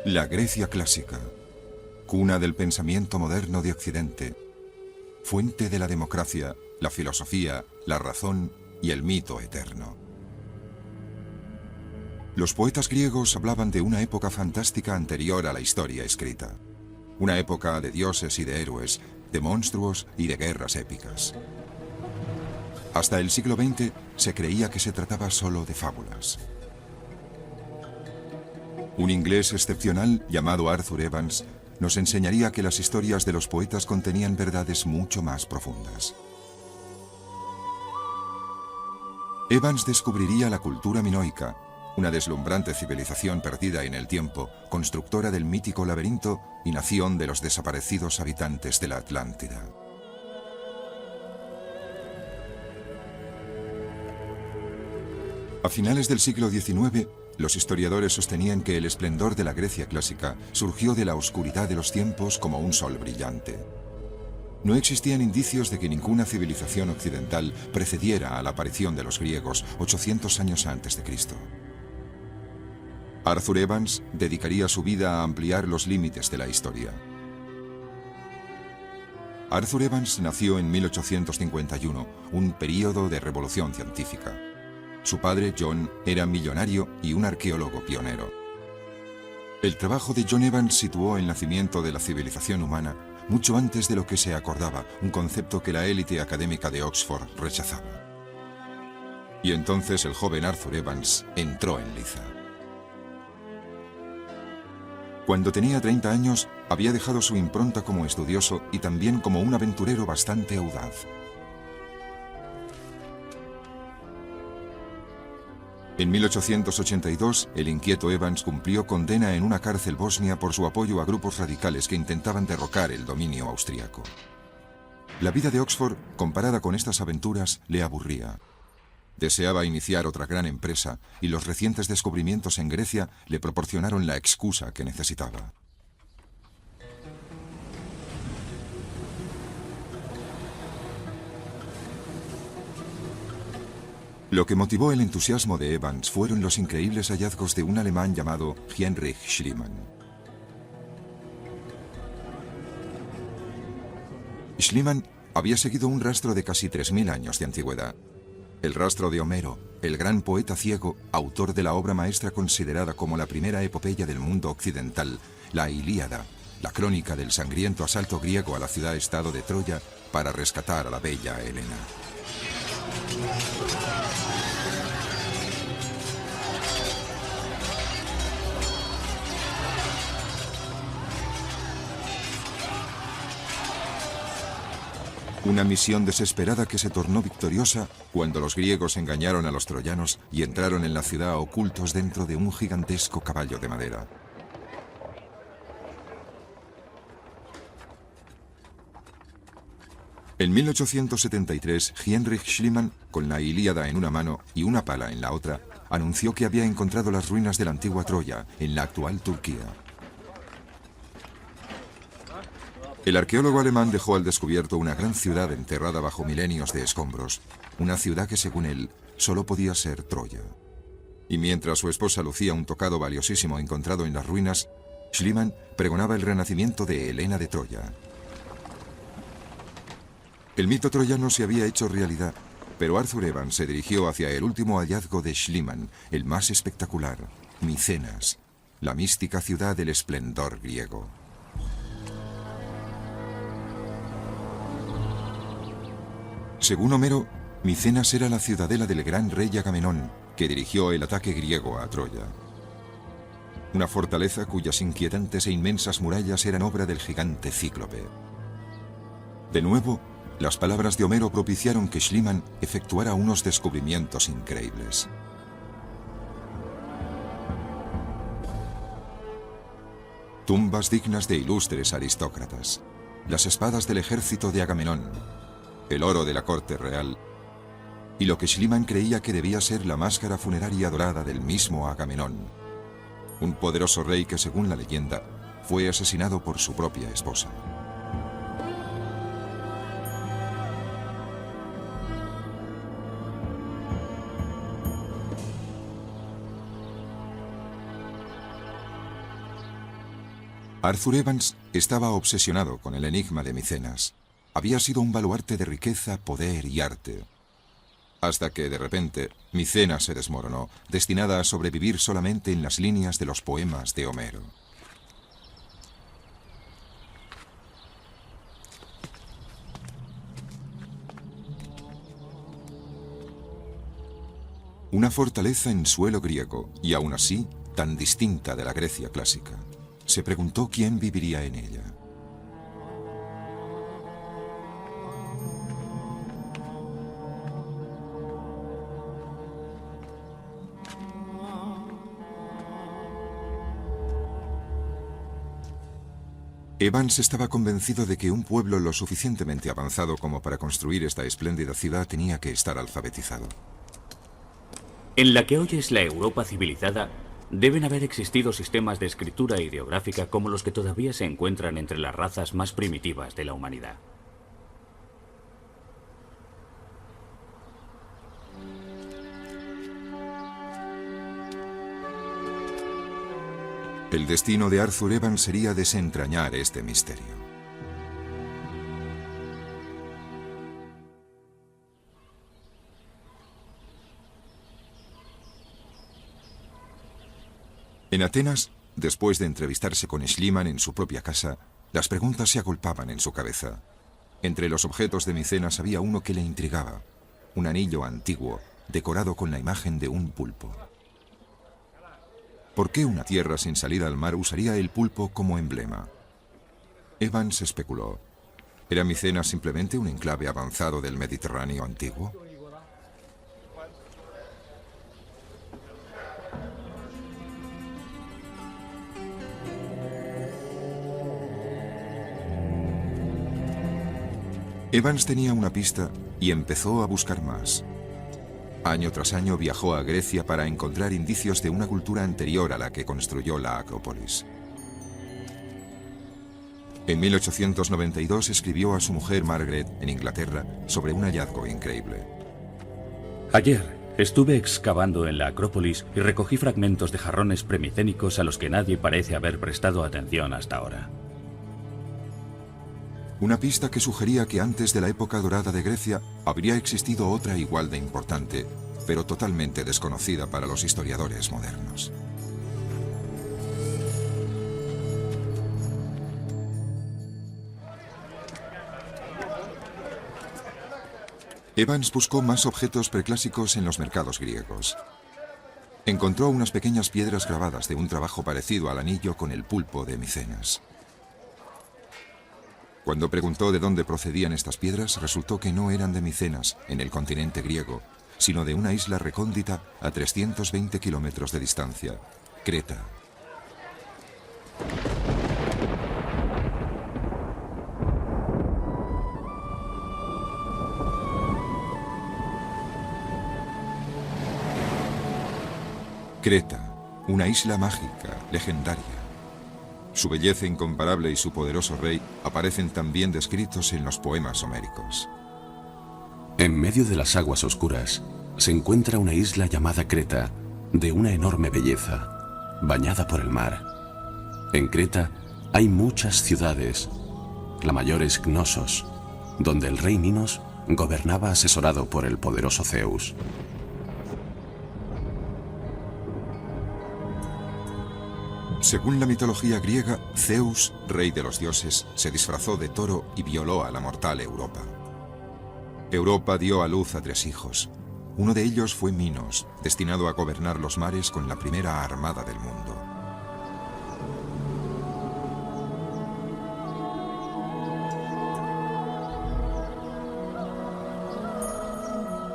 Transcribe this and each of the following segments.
La Grecia clásica, cuna del pensamiento moderno de Occidente, fuente de la democracia, la filosofía, la razón y el mito eterno. Los poetas griegos hablaban de una época fantástica anterior a la historia escrita. Una época de dioses y de héroes, de monstruos y de guerras épicas. Hasta el siglo XX se creía que se trataba solo de fábulas. Un inglés excepcional llamado Arthur Evans nos enseñaría que las historias de los poetas contenían verdades mucho más profundas. Evans descubriría la cultura minoica, una deslumbrante civilización perdida en el tiempo, constructora del mítico laberinto y nación de los desaparecidos habitantes de la Atlántida. A finales del siglo XIX, los historiadores sostenían que el esplendor de la Grecia clásica surgió de la oscuridad de los tiempos como un sol brillante. No existían indicios de que ninguna civilización occidental precediera a la aparición de los griegos 800 años antes de Cristo. Arthur Evans dedicaría su vida a ampliar los límites de la historia. Arthur Evans nació en 1851, un período de revolución científica. Su padre, John, era millonario y un arqueólogo pionero. El trabajo de John Evans situó el nacimiento de la civilización humana mucho antes de lo que se acordaba, un concepto que la élite académica de Oxford rechazaba. Y entonces el joven Arthur Evans entró en liza. Cuando tenía 30 años, había dejado su impronta como estudioso y también como un aventurero bastante audaz. En 1882, el inquieto Evans cumplió condena en una cárcel bosnia por su apoyo a grupos radicales que intentaban derrocar el dominio austriaco. La vida de Oxford, comparada con estas aventuras, le aburría. Deseaba iniciar otra gran empresa y los recientes descubrimientos en Grecia le proporcionaron la excusa que necesitaba. Lo que motivó el entusiasmo de Evans fueron los increíbles hallazgos de un alemán llamado Heinrich Schliemann. Schliemann había seguido un rastro de casi 3000 años de antigüedad. El rastro de Homero, el gran poeta ciego, autor de la obra maestra considerada como la primera epopeya del mundo occidental, la Ilíada, la crónica del sangriento asalto griego a la ciudad-estado de Troya para rescatar a la bella Helena. Una misión desesperada que se tornó victoriosa cuando los griegos engañaron a los troyanos y entraron en la ciudad ocultos dentro de un gigantesco caballo de madera. En 1873, Heinrich Schliemann, con la Ilíada en una mano y una pala en la otra, anunció que había encontrado las ruinas de la antigua Troya, en la actual Turquía. El arqueólogo alemán dejó al descubierto una gran ciudad enterrada bajo milenios de escombros, una ciudad que, según él, solo podía ser Troya. Y mientras su esposa lucía un tocado valiosísimo encontrado en las ruinas, Schliemann pregonaba el renacimiento de Helena de Troya. El mito troyano se había hecho realidad, pero Arthur Evans se dirigió hacia el último hallazgo de Schliemann, el más espectacular, Micenas, la mística ciudad del esplendor griego. Según Homero, Micenas era la ciudadela del gran rey Agamenón, que dirigió el ataque griego a Troya. Una fortaleza cuyas inquietantes e inmensas murallas eran obra del gigante Cíclope. De nuevo, las palabras de Homero propiciaron que Schliemann efectuara unos descubrimientos increíbles. Tumbas dignas de ilustres aristócratas, las espadas del ejército de Agamenón, el oro de la corte real, y lo que Schliemann creía que debía ser la máscara funeraria dorada del mismo Agamenón, un poderoso rey que, según la leyenda, fue asesinado por su propia esposa. Arthur Evans estaba obsesionado con el enigma de Micenas. Había sido un baluarte de riqueza, poder y arte. Hasta que, de repente, Micenas se desmoronó, destinada a sobrevivir solamente en las líneas de los poemas de Homero. Una fortaleza en suelo griego, y aún así, tan distinta de la Grecia clásica. Se preguntó quién viviría en ella. Evans estaba convencido de que un pueblo lo suficientemente avanzado como para construir esta espléndida ciudad tenía que estar alfabetizado. En la que hoy es la Europa civilizada, deben haber existido sistemas de escritura ideográfica como los que todavía se encuentran entre las razas más primitivas de la humanidad. El destino de Arthur Evans sería desentrañar este misterio. En Atenas, después de entrevistarse con Schliemann en su propia casa, las preguntas se agolpaban en su cabeza. Entre los objetos de Micenas había uno que le intrigaba: un anillo antiguo, decorado con la imagen de un pulpo. ¿Por qué una tierra sin salida al mar usaría el pulpo como emblema? Evans especuló. ¿Era Micenas simplemente un enclave avanzado del Mediterráneo antiguo? Evans tenía una pista y empezó a buscar más. Año tras año viajó a Grecia para encontrar indicios de una cultura anterior a la que construyó la Acrópolis. En 1892 escribió a su mujer Margaret en Inglaterra sobre un hallazgo increíble. Ayer estuve excavando en la Acrópolis y recogí fragmentos de jarrones premicénicos a los que nadie parece haber prestado atención hasta ahora. Una pista que sugería que antes de la época dorada de Grecia habría existido otra igual de importante, pero totalmente desconocida para los historiadores modernos. Evans buscó más objetos preclásicos en los mercados griegos. Encontró unas pequeñas piedras grabadas de un trabajo parecido al anillo con el pulpo de Micenas. Cuando preguntó de dónde procedían estas piedras, resultó que no eran de Micenas, en el continente griego, sino de una isla recóndita a 320 kilómetros de distancia, Creta. Creta, una isla mágica, legendaria. Su belleza incomparable y su poderoso rey aparecen también descritos en los poemas homéricos. En medio de las aguas oscuras se encuentra una isla llamada Creta, de una enorme belleza, bañada por el mar. En Creta hay muchas ciudades. La mayor es Cnosos, donde el rey Minos gobernaba asesorado por el poderoso Zeus. Según la mitología griega, Zeus, rey de los dioses, se disfrazó de toro y violó a la mortal Europa. Europa dio a luz a 3 hijos. Uno de ellos fue Minos, destinado a gobernar los mares con la primera armada del mundo.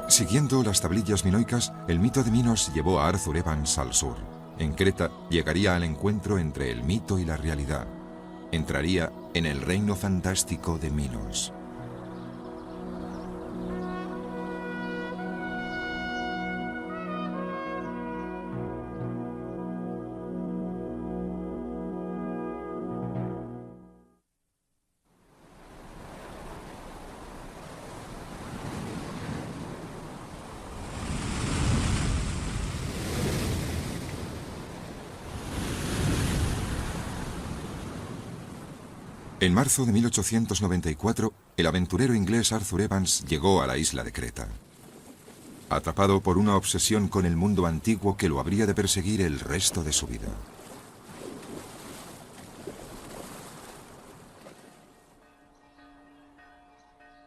Siguiendo las tablillas minoicas, el mito de Minos llevó a Arthur Evans al sur. En Creta llegaría al encuentro entre el mito y la realidad. Entraría en el reino fantástico de Minos. En marzo de 1894, el aventurero inglés Arthur Evans llegó a la isla de Creta, atrapado por una obsesión con el mundo antiguo que lo habría de perseguir el resto de su vida.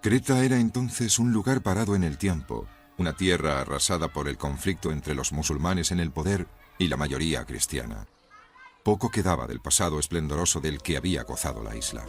Creta era entonces un lugar parado en el tiempo, una tierra arrasada por el conflicto entre los musulmanes en el poder y la mayoría cristiana. Poco quedaba del pasado esplendoroso del que había gozado la isla.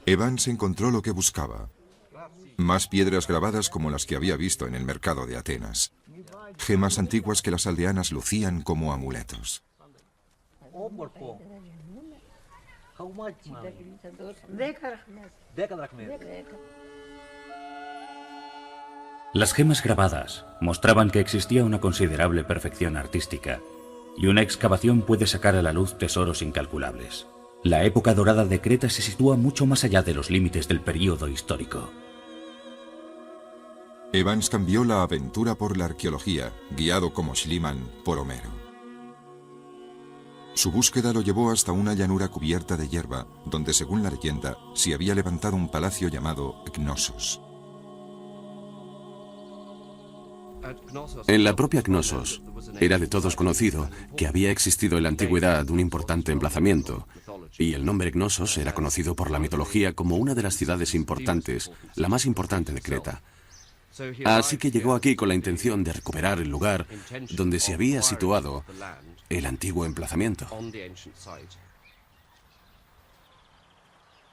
Evans encontró lo que buscaba. Más piedras grabadas como las que había visto en el mercado de Atenas. Gemas antiguas que las aldeanas lucían como amuletos. Las gemas grabadas mostraban que existía una considerable perfección artística, y una excavación puede sacar a la luz tesoros incalculables. La época dorada de Creta se sitúa mucho más allá de los límites del período histórico. Evans cambió la aventura por la arqueología, guiado como Schliemann por Homero. Su búsqueda lo llevó hasta una llanura cubierta de hierba, donde, según la leyenda, se había levantado un palacio llamado Cnosos. En la propia Cnosos era de todos conocido que había existido en la antigüedad un importante emplazamiento, y el nombre Cnosos era conocido por la mitología como una de las ciudades importantes, la más importante de Creta. Así que llegó aquí con la intención de recuperar el lugar donde se había situado el antiguo emplazamiento.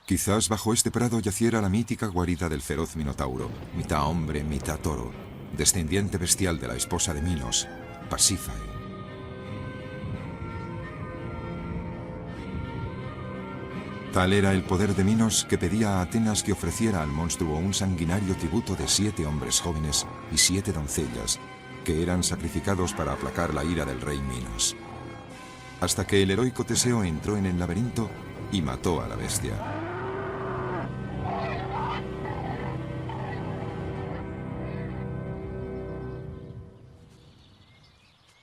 Quizás bajo este prado yaciera la mítica guarida del feroz Minotauro, mitad hombre, mitad toro, descendiente bestial de la esposa de Minos, Pasífae. Tal era el poder de Minos que pedía a Atenas que ofreciera al monstruo un sanguinario tributo de 7 hombres jóvenes y 7 doncellas, que eran sacrificados para aplacar la ira del rey Minos. Hasta que el heroico Teseo entró en el laberinto y mató a la bestia.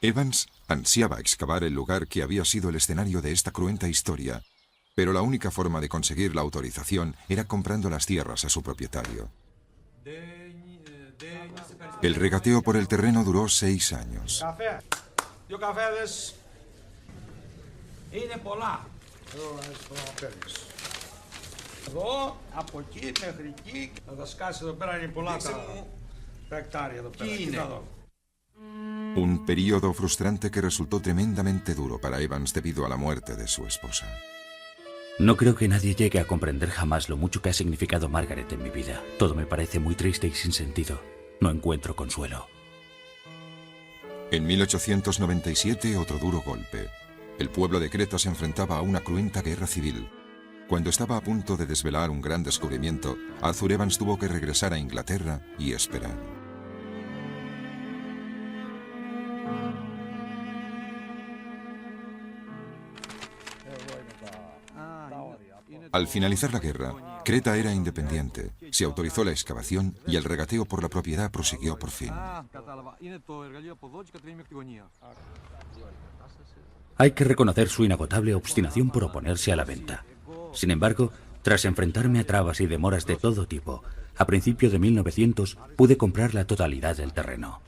Evans ansiaba excavar el lugar que había sido el escenario de esta cruenta historia, pero la única forma de conseguir la autorización era comprando las tierras a su propietario. El regateo por el terreno duró 6 años. Un periodo frustrante que resultó tremendamente duro para Evans debido a la muerte de su esposa. No creo que nadie llegue a comprender jamás lo mucho que ha significado Margaret en mi vida. Todo me parece muy triste y sin sentido. No encuentro consuelo. En 1897, otro duro golpe. El pueblo de Creta se enfrentaba a una cruenta guerra civil. Cuando estaba a punto de desvelar un gran descubrimiento, Arthur Evans tuvo que regresar a Inglaterra y esperar. Al finalizar la guerra, Creta era independiente, se autorizó la excavación y el regateo por la propiedad prosiguió por fin. Hay que reconocer su inagotable obstinación por oponerse a la venta. Sin embargo, tras enfrentarme a trabas y demoras de todo tipo, a principios de 1900 pude comprar la totalidad del terreno.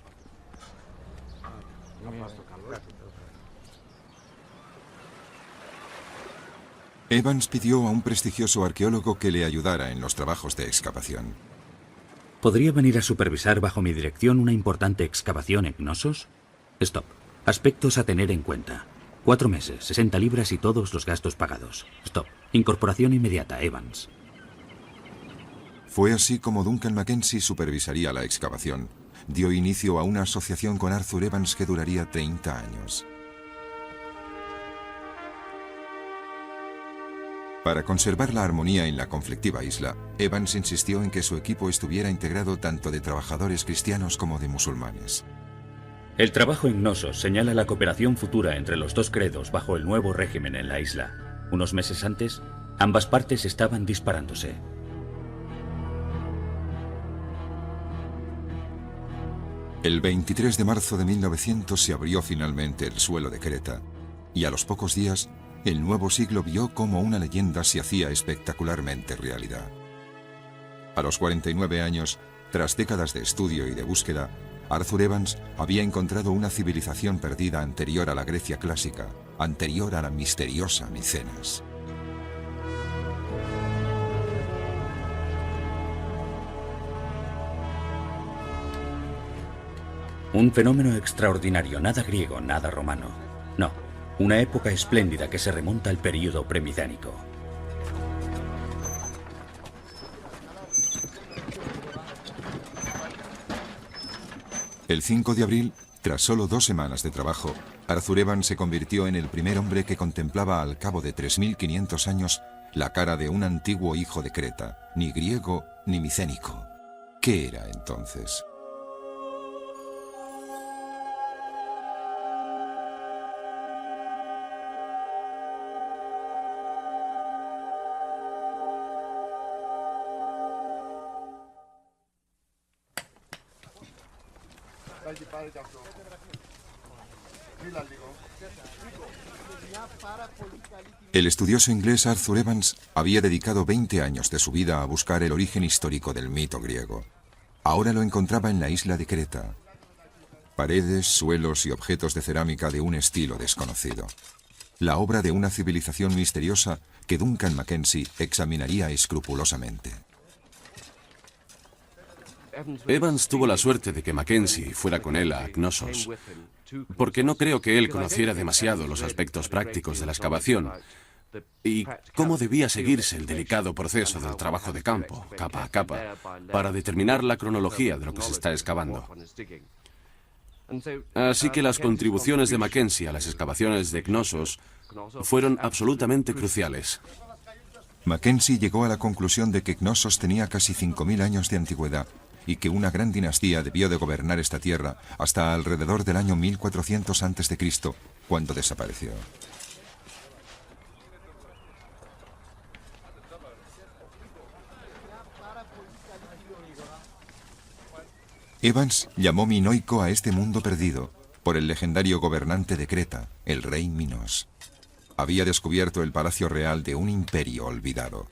Evans pidió a un prestigioso arqueólogo que le ayudara en los trabajos de excavación. ¿Podría venir a supervisar bajo mi dirección una importante excavación en Cnosos? Stop. Aspectos a tener en cuenta. 4 meses, 60 libras y todos los gastos pagados. Stop. Incorporación inmediata, Evans. Fue así como Duncan Mackenzie supervisaría la excavación. Dio inicio a una asociación con Arthur Evans que duraría 30 años. Para conservar la armonía en la conflictiva isla, Evans insistió en que su equipo estuviera integrado tanto de trabajadores cristianos como de musulmanes. El trabajo en Knossos señala la cooperación futura entre los dos credos bajo el nuevo régimen en la isla. Unos meses antes, ambas partes estaban disparándose. El 23 de marzo de 1900 se abrió finalmente el suelo de Creta, y a los pocos días, el nuevo siglo vio cómo una leyenda se hacía espectacularmente realidad. A los 49 años, tras décadas de estudio y de búsqueda, Arthur Evans había encontrado una civilización perdida anterior a la Grecia clásica, anterior a la misteriosa Micenas. Un fenómeno extraordinario, nada griego, nada romano. No, una época espléndida que se remonta al período premidánico. El 5 de abril, tras solo 2 semanas de trabajo, Arthur Evans se convirtió en el primer hombre que contemplaba al cabo de 3.500 años la cara de un antiguo hijo de Creta, ni griego ni micénico. ¿Qué era entonces? El estudioso inglés Arthur Evans había dedicado 20 años de su vida a buscar el origen histórico del mito griego. Ahora lo encontraba en la isla de Creta. Paredes, suelos y objetos de cerámica de un estilo desconocido. La obra de una civilización misteriosa que Duncan Mackenzie examinaría escrupulosamente. Evans tuvo la suerte de que Mackenzie fuera con él a Knossos, porque no creo que él conociera demasiado los aspectos prácticos de la excavación y cómo debía seguirse el delicado proceso del trabajo de campo, capa a capa, para determinar la cronología de lo que se está excavando. Así que las contribuciones de Mackenzie a las excavaciones de Knossos fueron absolutamente cruciales. Mackenzie llegó a la conclusión de que Knossos tenía casi 5.000 años de antigüedad y que una gran dinastía debió de gobernar esta tierra hasta alrededor del año 1400 a.C., cuando desapareció. Evans llamó Minoico a este mundo perdido por el legendario gobernante de Creta, el rey Minos. Había descubierto el palacio real de un imperio olvidado.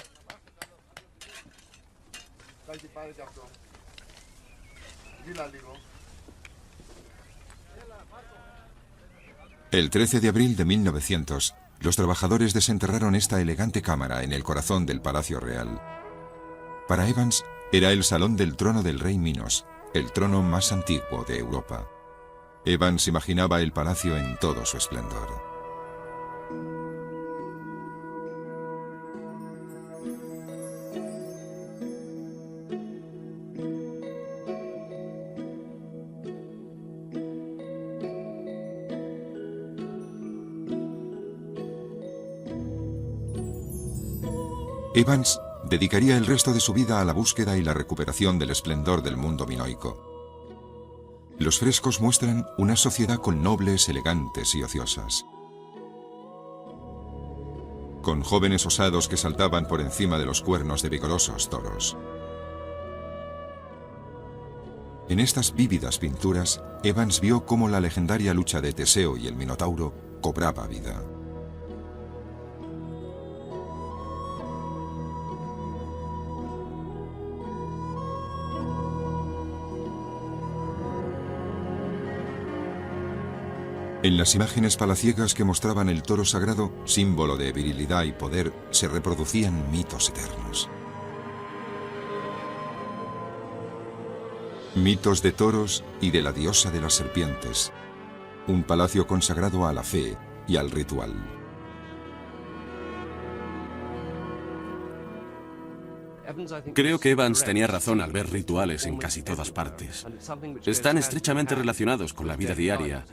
El 13 de abril de 1900, los trabajadores desenterraron esta elegante cámara en el corazón del Palacio Real. Para Evans, era el salón del trono del rey Minos, el trono más antiguo de Europa. Evans imaginaba el palacio en todo su esplendor. Evans dedicaría el resto de su vida a la búsqueda y la recuperación del esplendor del mundo minoico. Los frescos muestran una sociedad con nobles, elegantes y ociosas. Con jóvenes osados que saltaban por encima de los cuernos de vigorosos toros. En estas vívidas pinturas, Evans vio cómo la legendaria lucha de Teseo y el Minotauro cobraba vida. En las imágenes palaciegas que mostraban el toro sagrado, símbolo de virilidad y poder, se reproducían mitos eternos. Mitos de toros y de la diosa de las serpientes. Un palacio consagrado a la fe y al ritual. Creo que Evans tenía razón al ver rituales en casi todas partes. Están estrechamente relacionados con la vida diaria.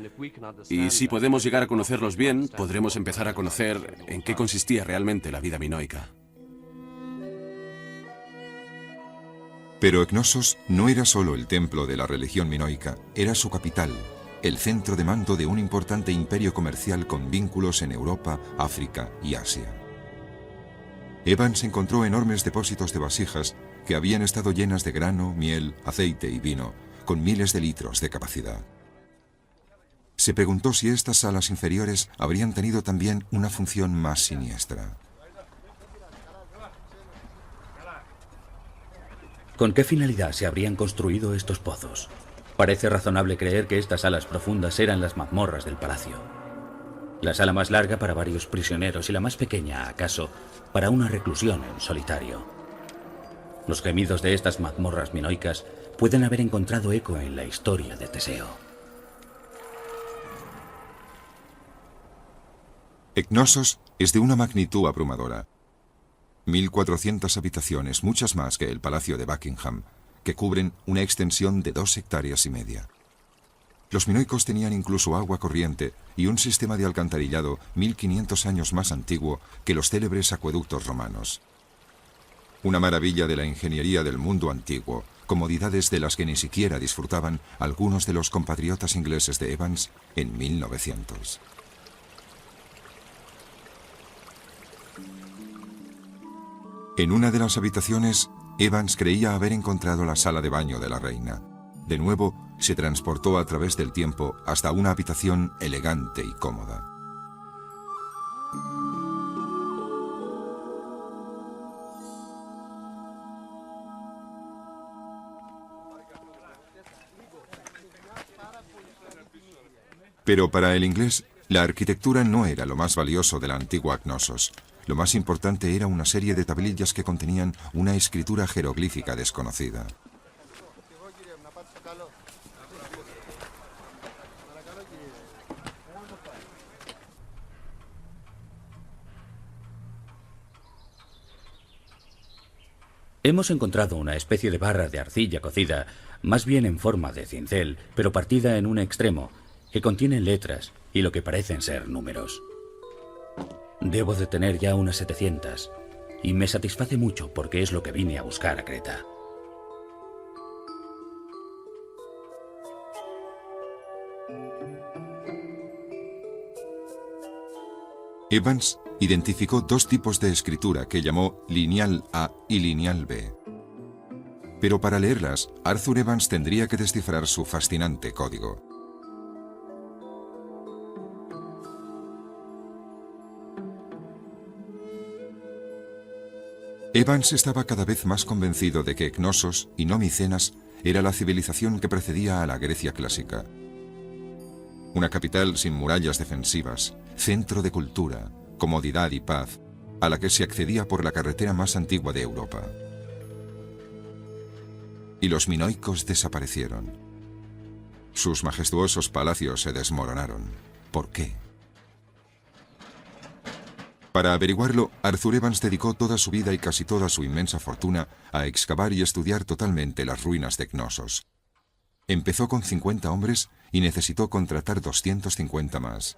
Y si podemos llegar a conocerlos bien, podremos empezar a conocer en qué consistía realmente la vida minoica. Pero Knossos no era solo el templo de la religión minoica, era su capital, el centro de mando de un importante imperio comercial con vínculos en Europa, África y Asia. Evans encontró enormes depósitos de vasijas que habían estado llenas de grano, miel, aceite y vino, con miles de litros de capacidad. Se preguntó si estas salas inferiores habrían tenido también una función más siniestra. ¿Con qué finalidad se habrían construido estos pozos? Parece razonable creer que estas salas profundas eran las mazmorras del palacio. La sala más larga para varios prisioneros y la más pequeña, acaso, para una reclusión en solitario. Los gemidos de estas mazmorras minoicas pueden haber encontrado eco en la historia de Teseo. Knossos es de una magnitud abrumadora. 1.400 habitaciones, muchas más que el Palacio de Buckingham, que cubren una extensión de 2,5 hectáreas. Los minoicos tenían incluso agua corriente y un sistema de alcantarillado 1.500 años más antiguo que los célebres acueductos romanos. Una maravilla de la ingeniería del mundo antiguo, comodidades de las que ni siquiera disfrutaban algunos de los compatriotas ingleses de Evans en 1900. En una de las habitaciones, Evans creía haber encontrado la sala de baño de la reina. De nuevo, se transportó a través del tiempo hasta una habitación elegante y cómoda. Pero para el inglés, la arquitectura no era lo más valioso de la antigua Knossos. Lo más importante era una serie de tablillas que contenían una escritura jeroglífica desconocida. Hemos encontrado una especie de barra de arcilla cocida, más bien en forma de cincel, pero partida en un extremo, que contiene letras y lo que parecen ser números. Debo de tener ya unas 700, y me satisface mucho porque es lo que vine a buscar a Creta. Evans identificó dos tipos de escritura que llamó lineal A y lineal B. Pero para leerlas, Arthur Evans tendría que descifrar su fascinante código. Evans estaba cada vez más convencido de que Knossos y no Micenas era la civilización que precedía a la Grecia clásica. Una capital sin murallas defensivas, centro de cultura, comodidad y paz, a la que se accedía por la carretera más antigua de Europa. Y los minoicos desaparecieron. Sus majestuosos palacios se desmoronaron. ¿Por qué? Para averiguarlo, Arthur Evans dedicó toda su vida y casi toda su inmensa fortuna a excavar y estudiar totalmente las ruinas de Knossos. Empezó con 50 hombres y necesitó contratar 250 más.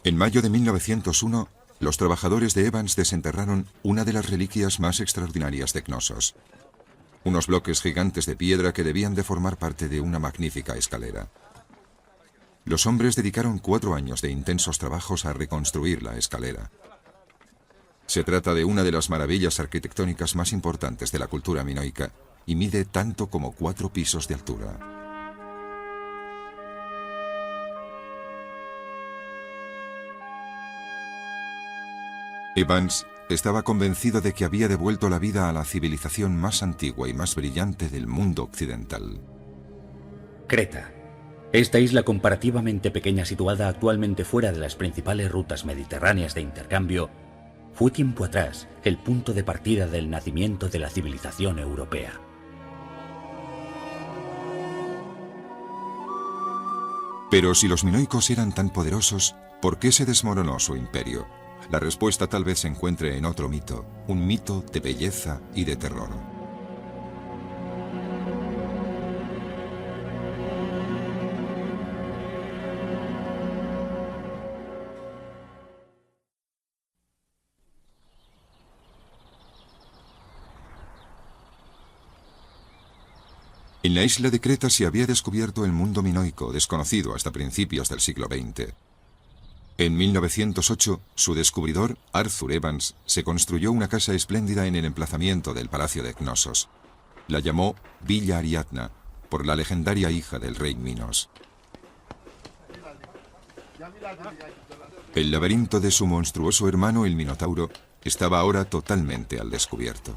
En mayo de 1901, los trabajadores de Evans desenterraron una de las reliquias más extraordinarias de Knossos. Unos bloques gigantes de piedra que debían de formar parte de una magnífica escalera. Los hombres dedicaron 4 años de intensos trabajos a reconstruir la escalera. Se trata de una de las maravillas arquitectónicas más importantes de la cultura minoica y mide tanto como 4 pisos de altura. Evans estaba convencido de que había devuelto la vida a la civilización más antigua y más brillante del mundo occidental. Creta. Esta isla comparativamente pequeña situada actualmente fuera de las principales rutas mediterráneas de intercambio, fue tiempo atrás el punto de partida del nacimiento de la civilización europea. Pero si los minoicos eran tan poderosos, ¿por qué se desmoronó su imperio? La respuesta tal vez se encuentre en otro mito, un mito de belleza y de terror. En la isla de Creta se había descubierto el mundo minoico, desconocido hasta principios del siglo XX. En 1908, su descubridor, Arthur Evans, se construyó una casa espléndida en el emplazamiento del Palacio de Cnosos. La llamó Villa Ariadna, por la legendaria hija del rey Minos. El laberinto de su monstruoso hermano, el Minotauro, estaba ahora totalmente al descubierto.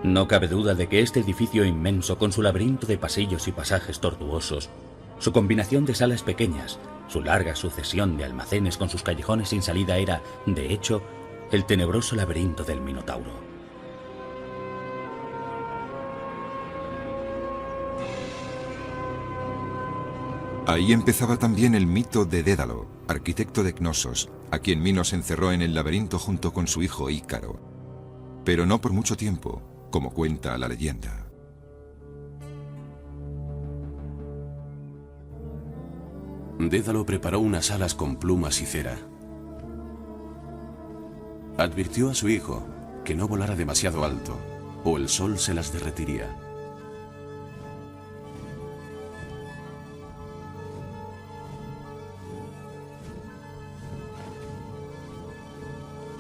No cabe duda de que este edificio inmenso, con su laberinto de pasillos y pasajes tortuosos, su combinación de salas pequeñas, su larga sucesión de almacenes con sus callejones sin salida era, de hecho, el tenebroso laberinto del Minotauro. Ahí empezaba también el mito de Dédalo, arquitecto de Cnosos, a quien Minos encerró en el laberinto junto con su hijo Ícaro. Pero no por mucho tiempo, como cuenta la leyenda. Dédalo preparó unas alas con plumas y cera. Advirtió a su hijo que no volara demasiado alto, o el sol se las derretiría.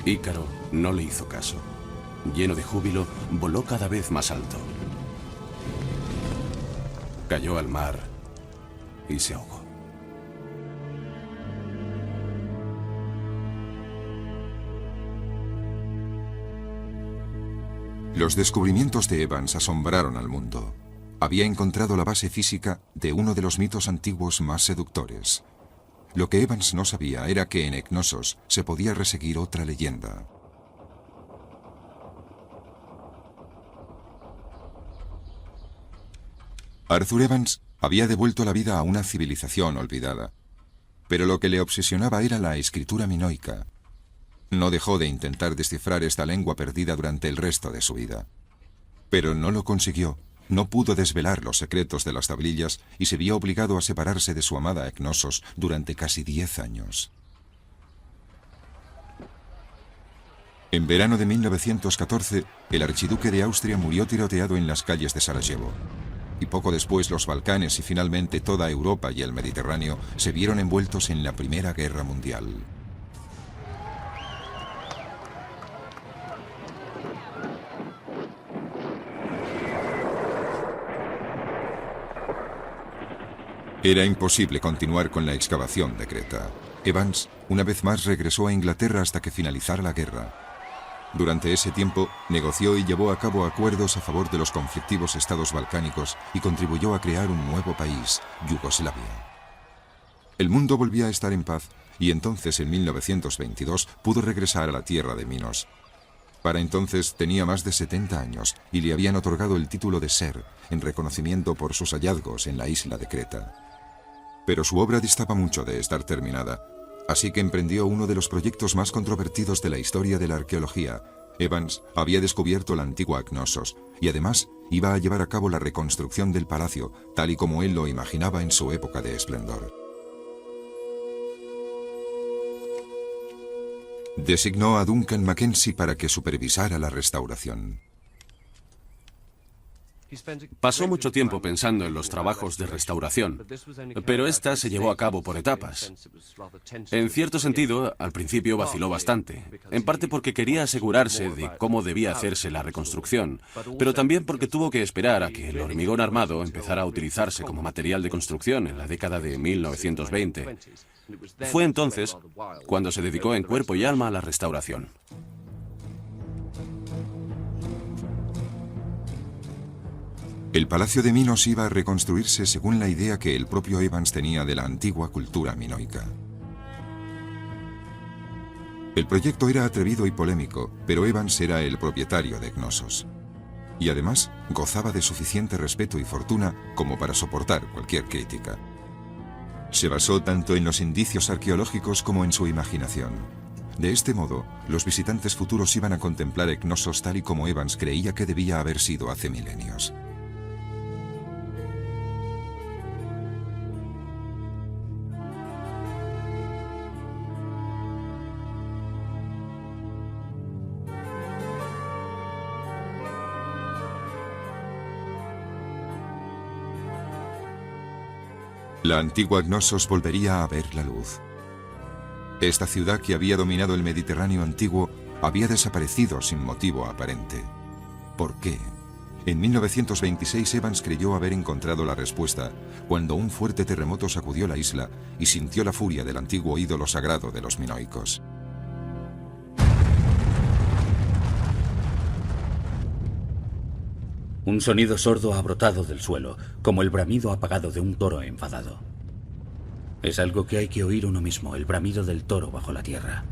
Ícaro no le hizo caso. Lleno de júbilo, voló cada vez más alto. Cayó al mar y se ahogó. Los descubrimientos de Evans asombraron al mundo. Había encontrado la base física de uno de los mitos antiguos más seductores. Lo que Evans no sabía era que en Cnosos se podía reseguir otra leyenda. Arthur Evans había devuelto la vida a una civilización olvidada, pero lo que le obsesionaba era la escritura minoica. No dejó de intentar descifrar esta lengua perdida durante el resto de su vida. Pero no lo consiguió, no pudo desvelar los secretos de las tablillas y se vio obligado a separarse de su amada Cnosos durante casi 10 años. En verano de 1914, el archiduque de Austria murió tiroteado en las calles de Sarajevo. Y poco después los Balcanes y finalmente toda Europa y el Mediterráneo se vieron envueltos en la Primera Guerra Mundial. Era imposible continuar con la excavación de Creta. Evans, una vez más, regresó a Inglaterra hasta que finalizara la guerra. Durante ese tiempo, negoció y llevó a cabo acuerdos a favor de los conflictivos estados balcánicos y contribuyó a crear un nuevo país, Yugoslavia. El mundo volvía a estar en paz y entonces, en 1922, pudo regresar a la tierra de Minos. Para entonces tenía más de 70 años y le habían otorgado el título de ser, en reconocimiento por sus hallazgos en la isla de Creta. Pero su obra distaba mucho de estar terminada. Así que emprendió uno de los proyectos más controvertidos de la historia de la arqueología. Evans había descubierto la antigua Cnosos y además iba a llevar a cabo la reconstrucción del palacio, tal y como él lo imaginaba en su época de esplendor. Designó a Duncan Mackenzie para que supervisara la restauración. Pasó mucho tiempo pensando en los trabajos de restauración, pero esta se llevó a cabo por etapas. En cierto sentido, al principio vaciló bastante, en parte porque quería asegurarse de cómo debía hacerse la reconstrucción, pero también porque tuvo que esperar a que el hormigón armado empezara a utilizarse como material de construcción en la década de 1920. Fue entonces cuando se dedicó en cuerpo y alma a la restauración. El Palacio de Minos iba a reconstruirse según la idea que el propio Evans tenía de la antigua cultura minoica. El proyecto era atrevido y polémico, pero Evans era el propietario de Cnossos. Y además gozaba de suficiente respeto y fortuna como para soportar cualquier crítica. Se basó tanto en los indicios arqueológicos como en su imaginación. De este modo, los visitantes futuros iban a contemplar Cnossos tal y como Evans creía que debía haber sido hace milenios. La antigua Cnossos volvería a ver la luz. Esta ciudad que había dominado el Mediterráneo antiguo había desaparecido sin motivo aparente. ¿Por qué? En 1926 Evans creyó haber encontrado la respuesta cuando un fuerte terremoto sacudió la isla y sintió la furia del antiguo ídolo sagrado de los minoicos. Un sonido sordo ha brotado del suelo, como el bramido apagado de un toro enfadado. Es algo que hay que oír uno mismo, el bramido del toro bajo la tierra.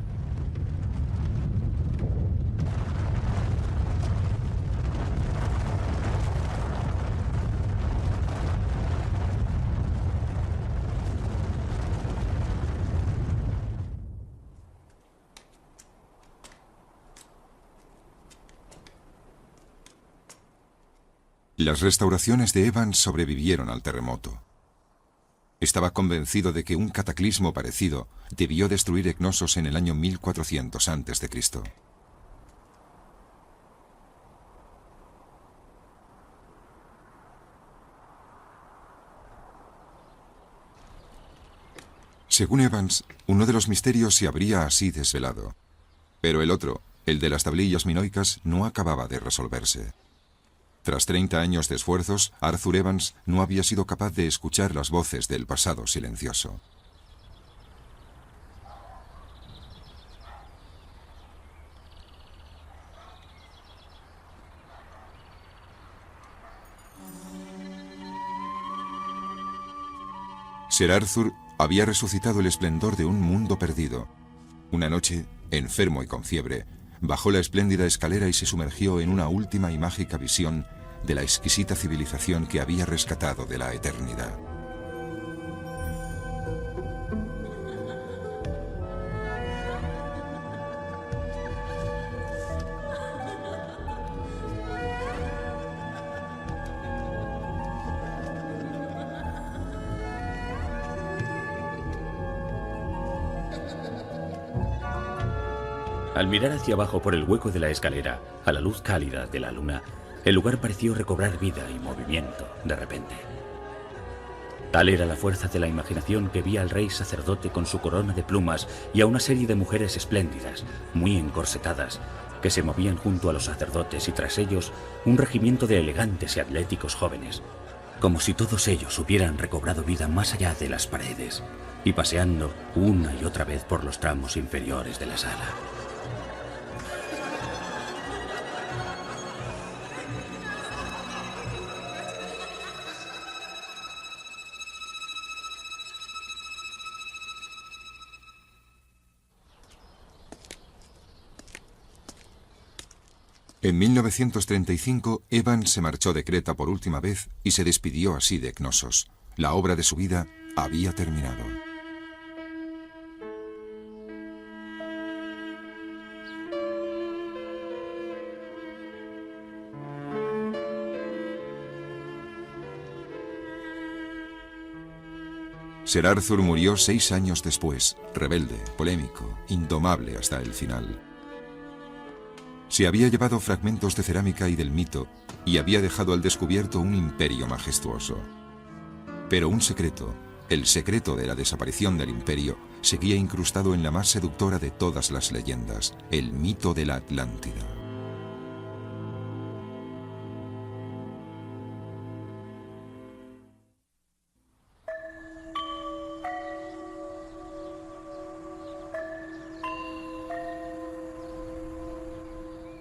Las restauraciones de Evans sobrevivieron al terremoto. Estaba convencido de que un cataclismo parecido debió destruir Cnossos en el año 1400 a.C. Según Evans, uno de los misterios se habría así desvelado, pero el otro, el de las tablillas minoicas, no acababa de resolverse. Tras 30 años de esfuerzos, Arthur Evans no había sido capaz de escuchar las voces del pasado silencioso. Sir Arthur había resucitado el esplendor de un mundo perdido. Una noche, enfermo y con fiebre, bajó la espléndida escalera y se sumergió en una última y mágica visión de la exquisita civilización que había rescatado de la eternidad. Al mirar hacia abajo por el hueco de la escalera, a la luz cálida de la luna, el lugar pareció recobrar vida y movimiento de repente. Tal era la fuerza de la imaginación que vi al rey sacerdote con su corona de plumas y a una serie de mujeres espléndidas, muy encorsetadas, que se movían junto a los sacerdotes y tras ellos un regimiento de elegantes y atléticos jóvenes, como si todos ellos hubieran recobrado vida más allá de las paredes y paseando una y otra vez por los tramos inferiores de la sala. En 1935, Evans se marchó de Creta por última vez y se despidió así de Cnossos. La obra de su vida había terminado. Sir Arthur murió 6 años después, rebelde, polémico, indomable hasta el final. Se había llevado fragmentos de cerámica y del mito y había dejado al descubierto un imperio majestuoso. Pero un secreto, el secreto de la desaparición del imperio, seguía incrustado en la más seductora de todas las leyendas, el mito de la Atlántida.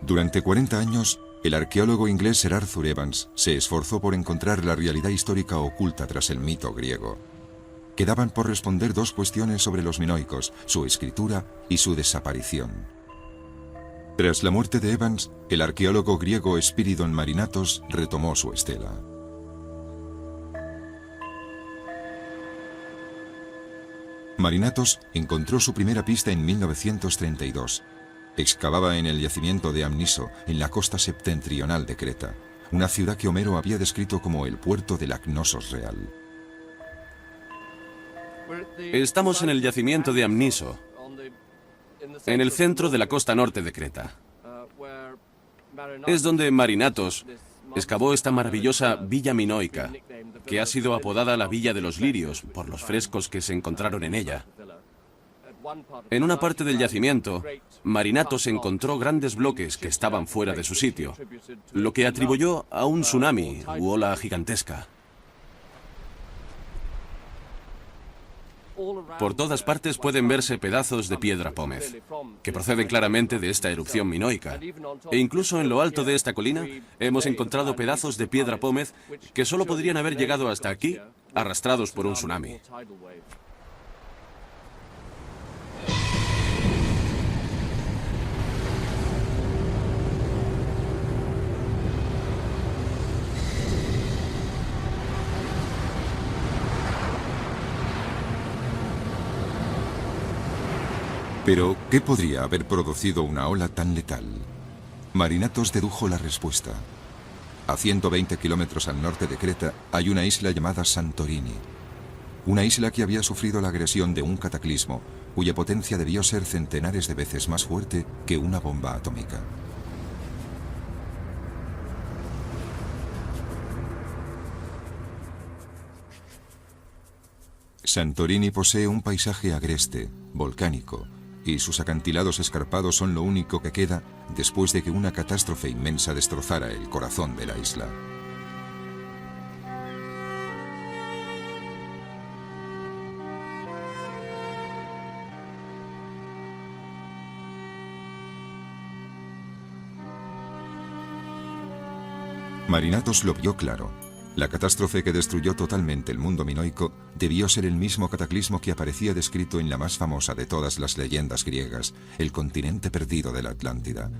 Durante 40 años, El arqueólogo inglés Sir Arthur Evans se esforzó por encontrar la realidad histórica oculta tras el mito griego. Quedaban por responder dos cuestiones sobre los minoicos, su escritura y su desaparición. Tras la muerte de Evans, el arqueólogo griego Spyridon Marinatos retomó su estela. Marinatos encontró su primera pista en 1932. Excavaba en el yacimiento de Amniso, en la costa septentrional de Creta, una ciudad que Homero había descrito como el puerto de la Cnosos real. Estamos en el yacimiento de Amniso, en el centro de la costa norte de Creta. Es donde Marinatos excavó esta maravillosa villa minoica, que ha sido apodada la Villa de los Lirios por los frescos que se encontraron en ella. En una parte del yacimiento, Marinatos encontró grandes bloques que estaban fuera de su sitio, lo que atribuyó a un tsunami u ola gigantesca. Por todas partes pueden verse pedazos de piedra pómez, que proceden claramente de esta erupción minoica. E incluso en lo alto de esta colina hemos encontrado pedazos de piedra pómez que solo podrían haber llegado hasta aquí arrastrados por un tsunami. Pero, ¿qué podría haber producido una ola tan letal? Marinatos dedujo la respuesta. A 120 kilómetros al norte de Creta hay una isla llamada Santorini. Una isla que había sufrido la agresión de un cataclismo, cuya potencia debió ser centenares de veces más fuerte que una bomba atómica. Santorini posee un paisaje agreste, volcánico, y sus acantilados escarpados son lo único que queda después de que una catástrofe inmensa destrozara el corazón de la isla. Marinatos lo vio claro. La catástrofe que destruyó totalmente el mundo minoico debió ser el mismo cataclismo que aparecía descrito en la más famosa de todas las leyendas griegas, el continente perdido de la Atlántida,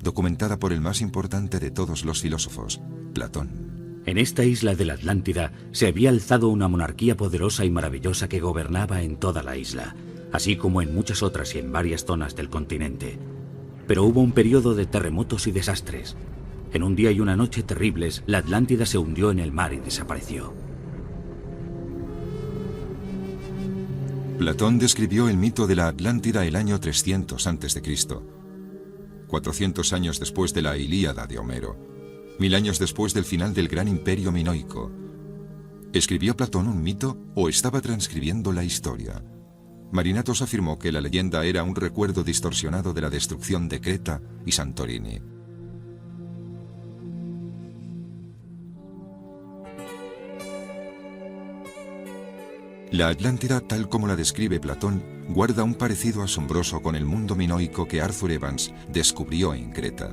documentada por el más importante de todos los filósofos, Platón. En esta isla de la Atlántida se había alzado una monarquía poderosa y maravillosa que gobernaba en toda la isla, así como en muchas otras y en varias zonas del continente. Pero hubo un periodo de terremotos y desastres. En un día y una noche terribles, la Atlántida se hundió en el mar y desapareció. Platón describió el mito de la Atlántida el año 300 a.C., 400 años después de la Ilíada de Homero, 1000 años después del final del gran imperio minoico. ¿Escribió Platón un mito o estaba transcribiendo la historia? Marinatos afirmó que la leyenda era un recuerdo distorsionado de la destrucción de Creta y Santorini. La Atlántida, tal como la describe Platón, guarda un parecido asombroso con el mundo minoico que Arthur Evans descubrió en Creta.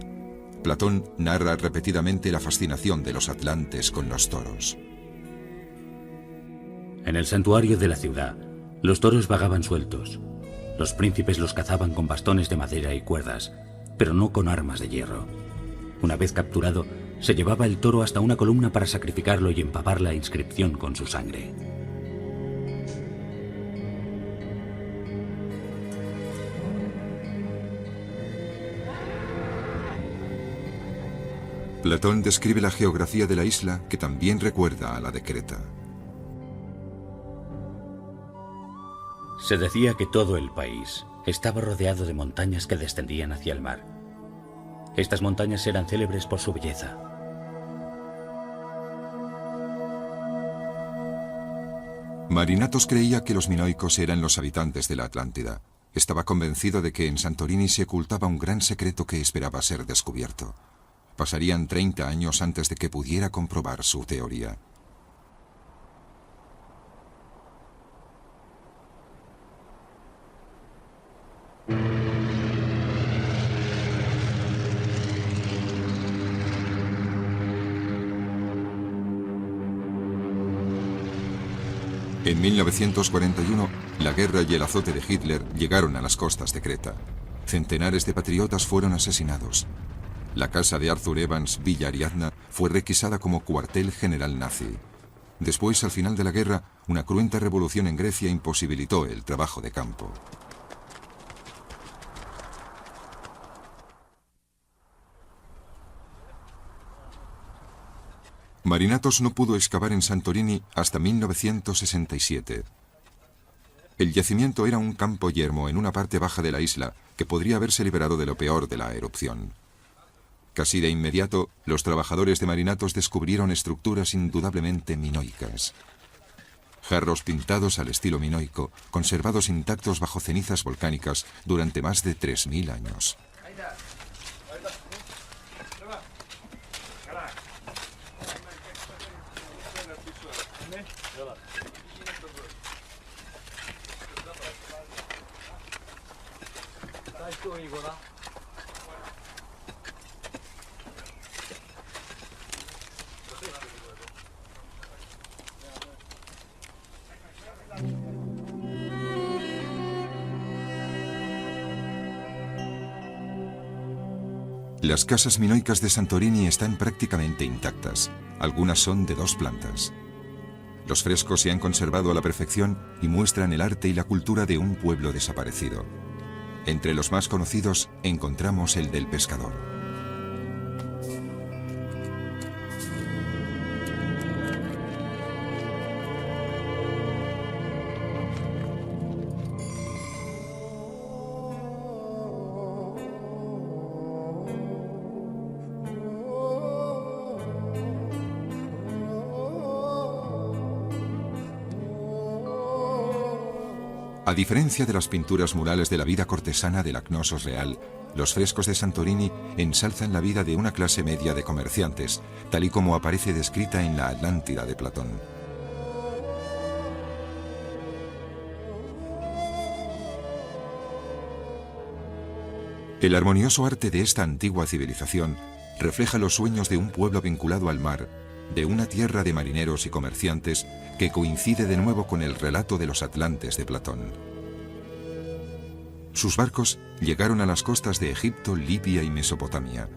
Platón narra repetidamente la fascinación de los atlantes con los toros. En el santuario de la ciudad, los toros vagaban sueltos. Los príncipes los cazaban con bastones de madera y cuerdas, pero no con armas de hierro. Una vez capturado, se llevaba el toro hasta una columna para sacrificarlo y empapar la inscripción con su sangre. Platón describe la geografía de la isla, que también recuerda a la de Creta. Se decía que todo el país estaba rodeado de montañas que descendían hacia el mar. Estas montañas eran célebres por su belleza. Marinatos creía que los minoicos eran los habitantes de la Atlántida. Estaba convencido de que en Santorini se ocultaba un gran secreto que esperaba ser descubierto. Pasarían 30 años antes de que pudiera comprobar su teoría. En 1941, la guerra y el azote de Hitler llegaron a las costas de Creta. Centenares de patriotas fueron asesinados. La casa de Arthur Evans, Villa Ariadna, fue requisada como cuartel general nazi. Después, al final de la guerra, una cruenta revolución en Grecia imposibilitó el trabajo de campo. Marinatos no pudo excavar en Santorini hasta 1967. El yacimiento era un campo yermo en una parte baja de la isla que podría haberse liberado de lo peor de la erupción. Casi de inmediato, los trabajadores de Marinatos descubrieron estructuras indudablemente minoicas. Jarros pintados al estilo minoico, conservados intactos bajo cenizas volcánicas durante más de 3000 años. Las casas minoicas de Santorini están prácticamente intactas. Algunas son de 2 plantas. Los frescos se han conservado a la perfección y muestran el arte y la cultura de un pueblo desaparecido. Entre los más conocidos encontramos el del pescador. A diferencia de las pinturas murales de la vida cortesana de la Knossos real, los frescos de Santorini ensalzan la vida de una clase media de comerciantes, tal y como aparece descrita en la Atlántida de Platón. El armonioso arte de esta antigua civilización refleja los sueños de un pueblo vinculado al mar, de una tierra de marineros y comerciantes que coincide de nuevo con el relato de los atlantes de Platón. Sus barcos llegaron a las costas de Egipto, Libia y Mesopotamia.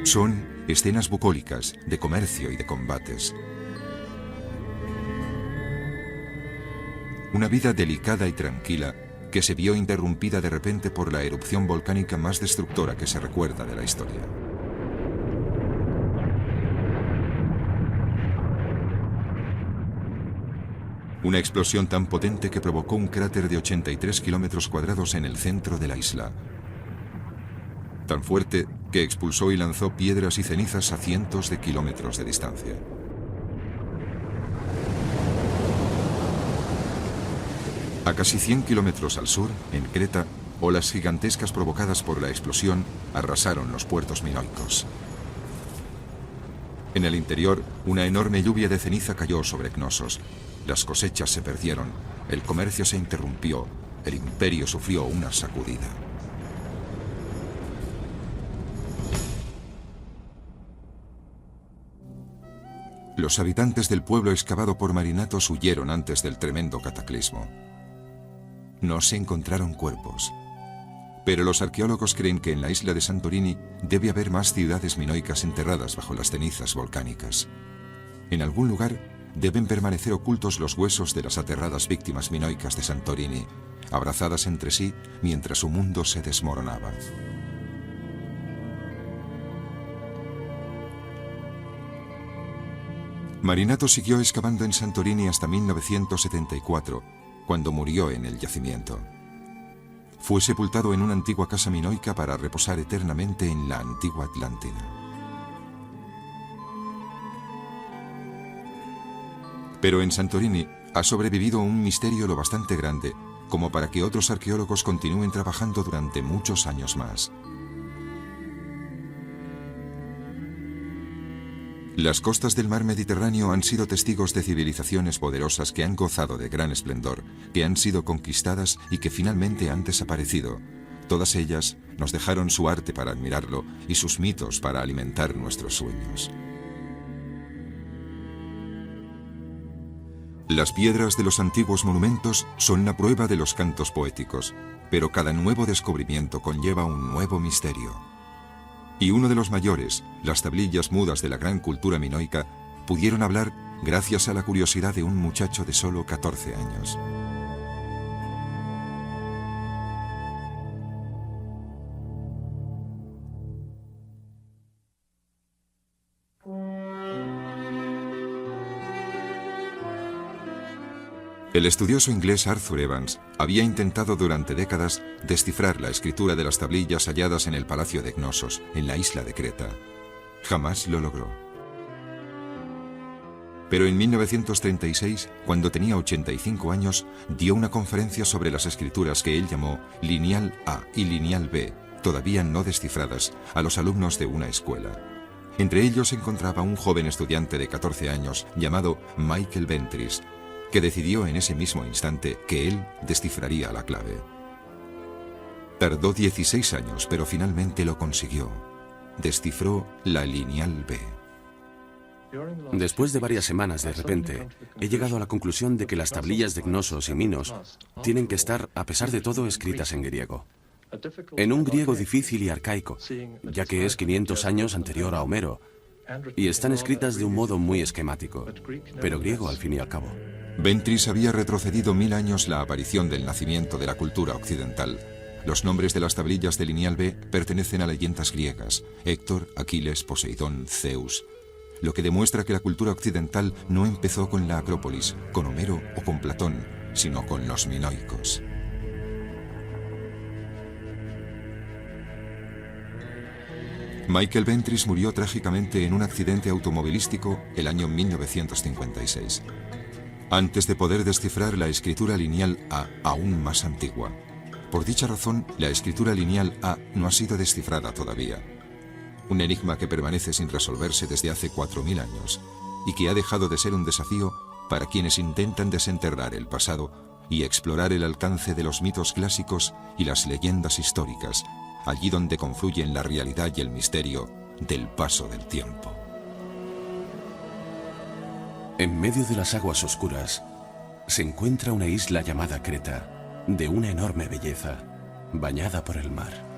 Son escenas bucólicas de comercio y de combates. Una vida delicada y tranquila que se vio interrumpida de repente por la erupción volcánica más destructora que se recuerda de la historia. Una explosión tan potente que provocó un cráter de 83 kilómetros cuadrados en el centro de la isla. Tan fuerte que expulsó y lanzó piedras y cenizas a cientos de kilómetros de distancia. A casi 100 kilómetros al sur, en Creta, olas gigantescas provocadas por la explosión arrasaron los puertos minoicos. En el interior, una enorme lluvia de ceniza cayó sobre Knossos. Las cosechas se perdieron, el comercio se interrumpió, el imperio sufrió una sacudida. Los habitantes del pueblo excavado por Marinatos huyeron antes del tremendo cataclismo. No se encontraron cuerpos, pero los arqueólogos creen que en la isla de Santorini debe haber más ciudades minoicas enterradas bajo las cenizas volcánicas. En algún lugar deben permanecer ocultos los huesos de las aterradas víctimas minoicas de Santorini, abrazadas entre sí mientras su mundo se desmoronaba. Marinatos siguió excavando en Santorini hasta 1974, cuando murió en el yacimiento. Fue sepultado en una antigua casa minoica para reposar eternamente en la antigua Atlántida. Pero en Santorini ha sobrevivido un misterio lo bastante grande como para que otros arqueólogos continúen trabajando durante muchos años más. Las costas del mar Mediterráneo han sido testigos de civilizaciones poderosas que han gozado de gran esplendor, que han sido conquistadas y que finalmente han desaparecido, Todas ellas nos dejaron su arte para admirarlo y sus mitos para alimentar nuestros sueños. Las piedras de los antiguos monumentos son la prueba de los cantos poéticos, pero cada nuevo descubrimiento conlleva un nuevo misterio. Y uno de los mayores, las tablillas mudas de la gran cultura minoica, pudieron hablar gracias a la curiosidad de un muchacho de solo 14 años. El estudioso inglés Arthur Evans había intentado durante décadas descifrar la escritura de las tablillas halladas en el Palacio de Cnosos, en la isla de Creta. Jamás lo logró. Pero en 1936, cuando tenía 85 años, dio una conferencia sobre las escrituras que él llamó Lineal A y Lineal B, todavía no descifradas, a los alumnos de una escuela. Entre ellos se encontraba un joven estudiante de 14 años llamado Michael Ventris, que decidió en ese mismo instante que él descifraría la clave. Tardó 16 años, pero finalmente lo consiguió. Descifró la Lineal B. Después de varias semanas, de repente, he llegado a la conclusión de que las tablillas de Cnosos y Minos tienen que estar, a pesar de todo, escritas en griego. En un griego difícil y arcaico, ya que es 500 años anterior a Homero, y están escritas de un modo muy esquemático, pero griego al fin y al cabo. Ventris había retrocedido 1000 años la aparición del nacimiento de la cultura occidental. Los nombres de las tablillas de Lineal B pertenecen a leyendas griegas: Héctor, Aquiles, Poseidón, Zeus. Lo que demuestra que la cultura occidental no empezó con la Acrópolis, con Homero o con Platón, sino con los minoicos. Michael Ventris murió trágicamente en un accidente automovilístico el año 1956. Antes de poder descifrar la escritura lineal A, aún más antigua. Por dicha razón, la escritura lineal A no ha sido descifrada todavía. Un enigma que permanece sin resolverse desde hace 4000 años y que ha dejado de ser un desafío para quienes intentan desenterrar el pasado y explorar el alcance de los mitos clásicos y las leyendas históricas, allí donde confluyen la realidad y el misterio del paso del tiempo. En medio de las aguas oscuras se encuentra una isla llamada Creta, de una enorme belleza, bañada por el mar.